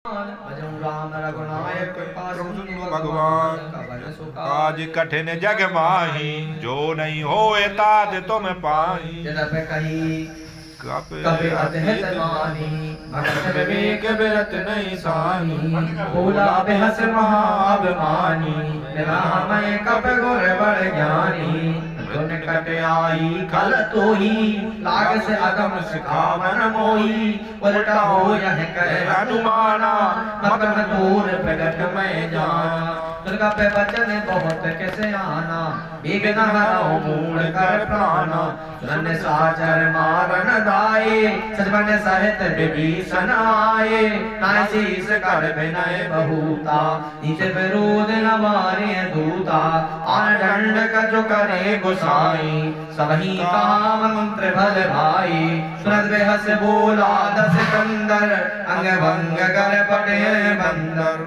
भजन राम रघुनायक भगवान काज कठिन जग माही जो नहीं होए तात तुम पाही कही कपि अतहित मानी भगत विवेक बिरत नहीं सानी भोला बेहस महाअभिमानी निरामय कप गुर बड़ ज्ञानी गुण कट आई खल तो ही लाग से अगम सिखावन मोही उल्टा हो यह कह अनुमाना मगन दूर प्रगट में जाना दुर्गा पे बचन बहुत कैसे आना विघ्न हरो मूल कर प्राणा सुनन साचर मारन दाए सजमन सहित विभीषण आए नाय शीस कर विनय बहुता नीच विरोध न मारे दूता आन दंड कछु करे गुसाई सबही काम मंत्र भल भाई सुनत बेहस बोला दस कंदर अंग भंग कर पटे बंदर